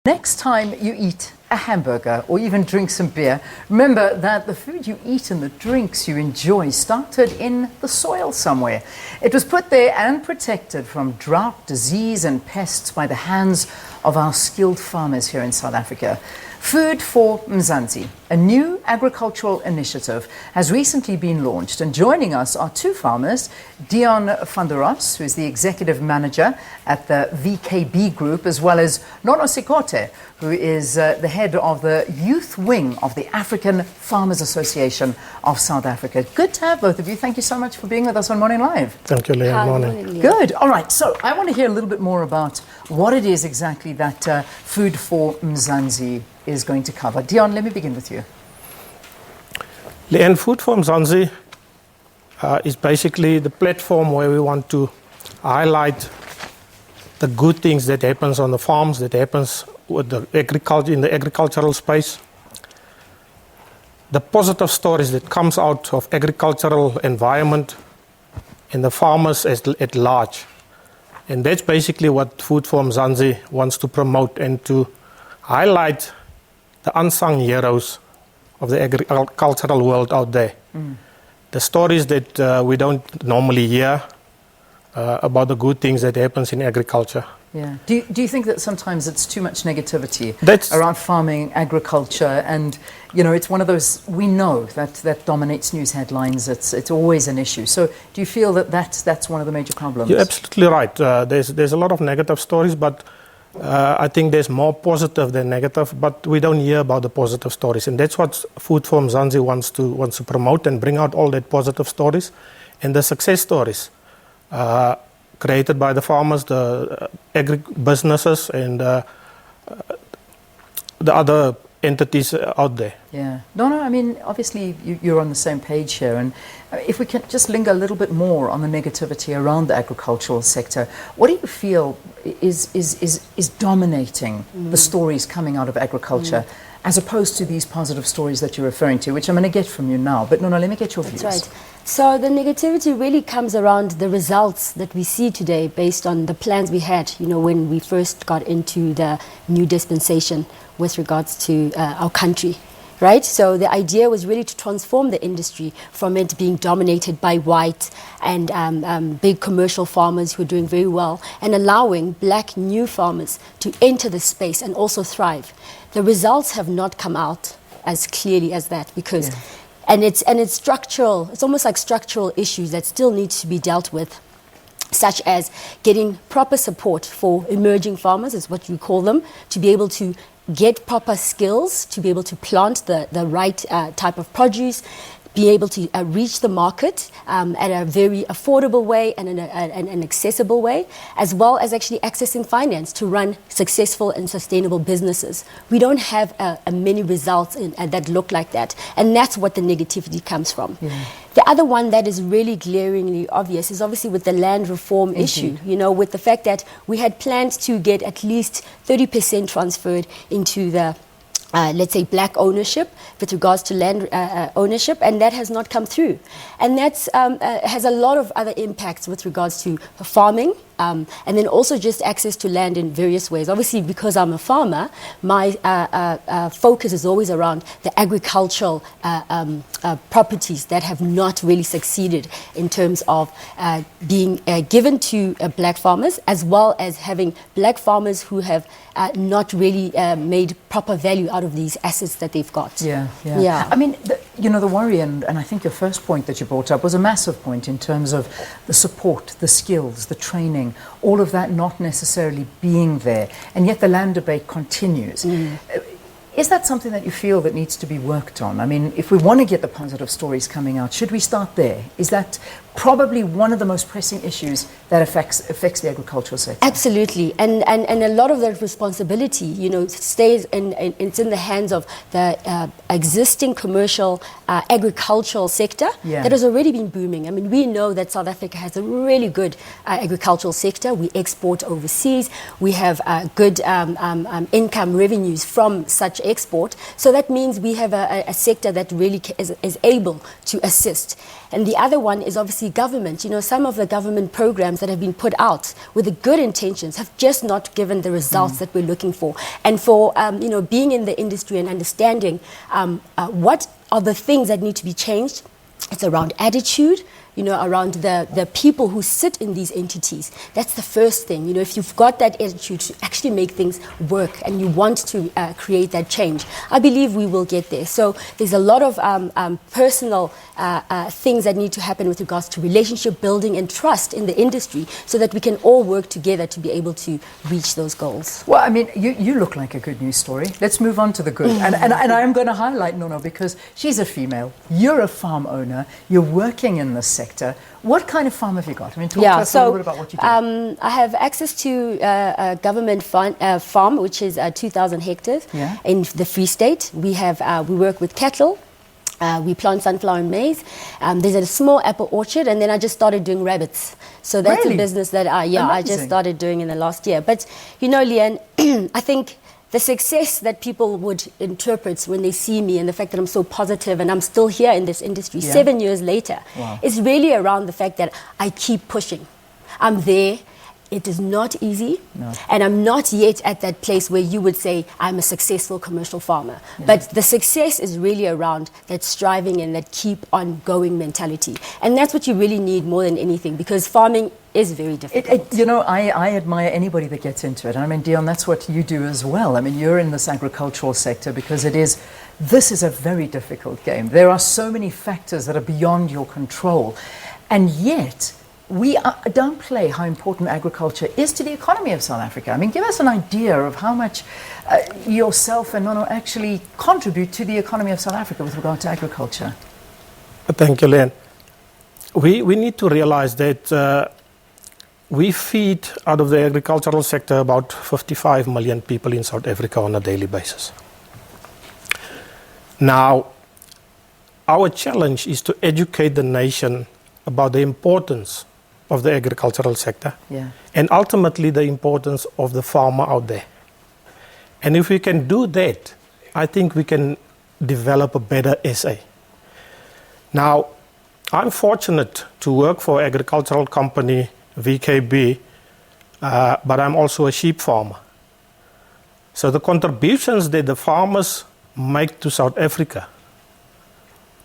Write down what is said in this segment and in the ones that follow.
Next time you eat a hamburger or even drink some beer, remember that the food you eat and the drinks you enjoy started in the soil somewhere. It was put there and protected from drought, disease and pests by the hands of our skilled farmers here in South Africa. Food for Mzansi, a new agricultural initiative, has recently been launched. And joining us are two farmers, Deon, who is the executive manager at the VKB Group, as well as Nono Sekhoto, who is the head of the youth wing of the African Farmers Association of South Africa. Good to have both of you. Thank you so much for being with us on Morning Live. Thank you, Leah. Morning. Good. All right. So I want to hear a little bit more about what it is exactly that Food for Mzansi is going to cover. Deon, let me begin with you. And Food for Mzansi is basically the platform where we want to highlight the good things that happens on the farms, that happens with the agriculture, in the agricultural space. The positive stories that comes out of agricultural environment and the farmers at large. And that's basically what Food for Mzansi wants to promote and to highlight the unsung heroes of the agricultural world out there. The stories that we don't normally hear about the good things that happens in agriculture. Yeah. Do you think that sometimes it's too much negativity around farming, agriculture, and you know it's one of those, we know that dominates news headlines. It's always an issue. So do you feel that that's one of the major problems? You're absolutely right. There's a lot of negative stories, but I think there's more positive than negative, but we don't hear about the positive stories, and that's what Food for Mzansi wants to promote and bring out all that positive stories and the success stories created by the farmers, the agri-businesses, and the other entities out there. Yeah. No, I mean, obviously you're on the same page here, and if we can just linger a little bit more on the negativity around the agricultural sector, what do you feel is dominating the stories coming out of agriculture as opposed to these positive stories that you're referring to, which I'm going to get from you now. But no, let me get your views. That's right. So the negativity really comes around the results that we see today based on the plans we had, you know, when we first got into the new dispensation with regards to our country. Right? So the idea was really to transform the industry from it being dominated by white and big commercial farmers who are doing very well, and allowing black new farmers to enter the space and also thrive. The results have not come out as clearly as that because, and it's structural. It's almost like structural issues that still need to be dealt with, such as getting proper support for emerging farmers, is what we call them, to be able to get proper skills, to be able to plant the right type of produce, be able to reach the market at a very affordable way and in an accessible way, as well as actually accessing finance to run successful and sustainable businesses. We don't have many results that look like that, and that's what the negativity comes from. The other one that is really glaringly obvious is obviously with the land reform issue, you know, with the fact that we had planned to get at least 30% transferred into the let's say black ownership with regards to land ownership, and that has not come through. And that's has a lot of other impacts with regards to farming, and then also just access to land in various ways. Obviously, because I'm a farmer, my focus is always around the agricultural properties that have not really succeeded in terms of being given to black farmers, as well as having black farmers who have not really made proper value out of these assets that they've got. Yeah. I mean, the worry, and I think your first point that you brought up was a massive point in terms of the support, the skills, the training, all of that not necessarily being there, and yet the land debate continues. Is that something that you feel that needs to be worked on? I mean, if we want to get the positive stories coming out, should we start there? Is that probably one of the most pressing issues that affects the agricultural sector? Absolutely, and a lot of that responsibility, you know, stays it's in the hands of the existing commercial agricultural sector that has already been booming. I mean, we know that South Africa has a really good agricultural sector. We export overseas. We have good income revenues from such export. So that means we have a sector that really is able to assist. And the other one is obviously government. You know, some of the government programs that have been put out with the good intentions have just not given the results that we're looking for. And for, you know, being in the industry and understanding what are the things that need to be changed, it's around attitude, you know, around the people who sit in these entities. That's the first thing. You know, if you've got that attitude to actually make things work and you want to create that change, I believe we will get there. So there's a lot of personal things that need to happen with regards to relationship building and trust in the industry so that we can all work together to be able to reach those goals. Well, I mean, you look like a good news story. Let's move on to the good. And I am going to highlight Nono because she's a female. You're a farm owner. You're working in this sector. What kind of farm have you got? I mean, talk to us a little bit about what you do. I have access to a government farm, which is 2,000 hectares in the Free State. We work with cattle. We plant sunflower and maize. There's a small apple orchard, and then I just started doing rabbits. So that's a business that I just started doing in the last year. But you know, Leanne, I think the success that people would interpret when they see me and the fact that I'm so positive and I'm still here in this industry 7 years later is really around the fact that I keep pushing. I'm there. It is not easy, and I'm not yet at that place where you would say I'm a successful commercial farmer. But the success is really around that striving and that keep on going mentality. And that's what you really need more than anything, because farming is very difficult. You know, I admire anybody that gets into it. And I mean, Deon, that's what you do as well. I mean, you're in this agricultural sector because this is a very difficult game. There are so many factors that are beyond your control. And yet, we downplay how important agriculture is to the economy of South Africa. I mean, give us an idea of how much yourself and Nono actually contribute to the economy of South Africa with regard to agriculture. Thank you, Len. We need to realize that we feed out of the agricultural sector about 55 million people in South Africa on a daily basis. Now, our challenge is to educate the nation about the importance of the agricultural sector and ultimately the importance of the farmer out there. And if we can do that, I think we can develop a better SA. Now, I'm fortunate to work for an agricultural company, VKB, but I'm also a sheep farmer. So the contributions that the farmers make to South Africa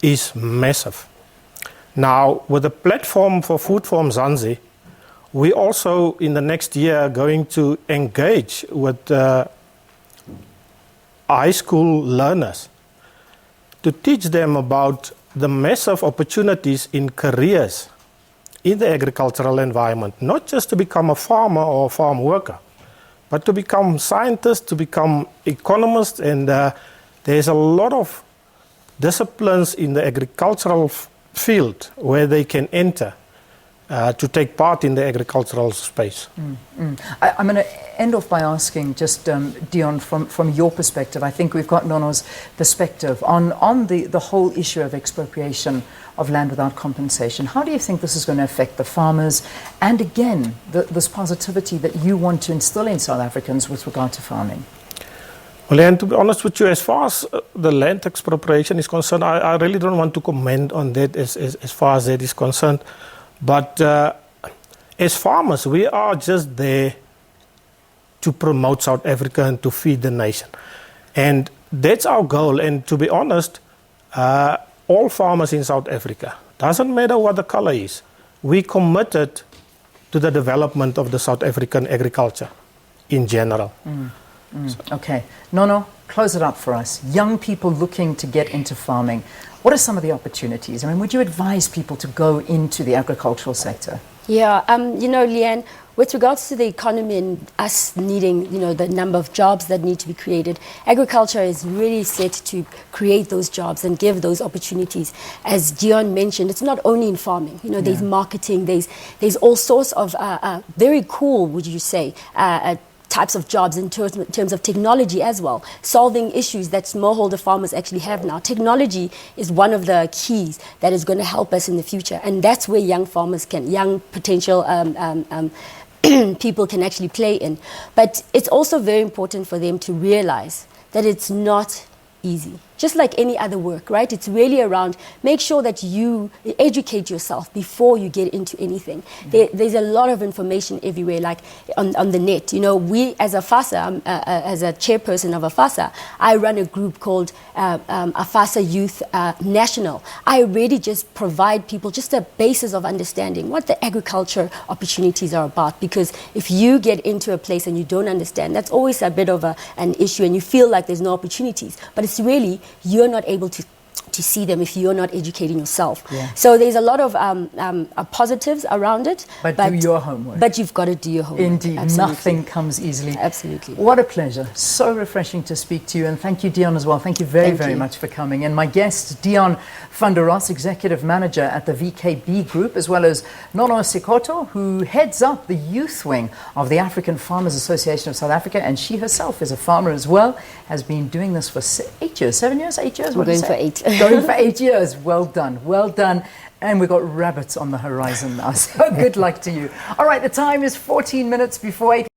is massive. Now, with the platform for For Mzansi, we also in the next year going to engage with high school learners to teach them about the massive opportunities in careers in the agricultural environment, not just to become a farmer or a farm worker, but to become scientists, to become economists, and there's a lot of disciplines in the agricultural field where they can enter to take part in the agricultural space. I'm going to end off by asking just, Deon, from your perspective, I think we've got Nono's perspective on the whole issue of expropriation of land without compensation. How do you think this is going to affect the farmers and, again, this positivity that you want to instill in South Africans with regard to farming? Well, and to be honest with you, as far as the land expropriation is concerned, I really don't want to comment on that as far as that is concerned. But as farmers, we are just there to promote South Africa and to feed the nation. And that's our goal. And to be honest, all farmers in South Africa, doesn't matter what the color is, we committed to the development of the South African agriculture in general. Okay. Nono, close it up for us. Young people looking to get into farming. What are some of the opportunities? I mean, would you advise people to go into the agricultural sector? Yeah, you know, Leanne, with regards to the economy and us needing, you know, the number of jobs that need to be created, agriculture is really set to create those jobs and give those opportunities. As Deon mentioned, it's not only in farming. You know, there's marketing, there's all sorts of very cool, would you say, types of jobs in terms of technology as well, solving issues that smallholder farmers actually have now. Technology is one of the keys that is going to help us in the future, and that's where young farmers young potential people can actually play in. But it's also very important for them to realize that it's not easy. Just like any other work, right? It's really around make sure that you educate yourself before you get into anything. There's a lot of information everywhere, like on the net. You know, we as a FASA, as a chairperson of a FASA, I run a group called FASA Youth National. I really just provide people just a basis of understanding what the agriculture opportunities are about. Because if you get into a place and you don't understand, that's always a bit of an issue, and you feel like there's no opportunities. But it's really you're not able to see them if you're not educating yourself. Yeah. So there's a lot of positives around it. But do your homework. But you've got to do your homework. Indeed, Absolutely. nothing comes easily. Absolutely. What a pleasure. So refreshing to speak to you. And thank you, Deon, as well. Thank you very much for coming. And my guest, Deon van der Ros, Executive Manager at the VKB Group, as well as Nono Sekhoto, who heads up the youth wing of the African Farmers Association of South Africa. And she herself is a farmer as well, has been doing this for 8 years, 7 years, 8 years? We're going for 8. Going for 8 years. Well done. Well done. And we've got rabbits on the horizon now. So good luck to you. All right, the time is 14 minutes before 8.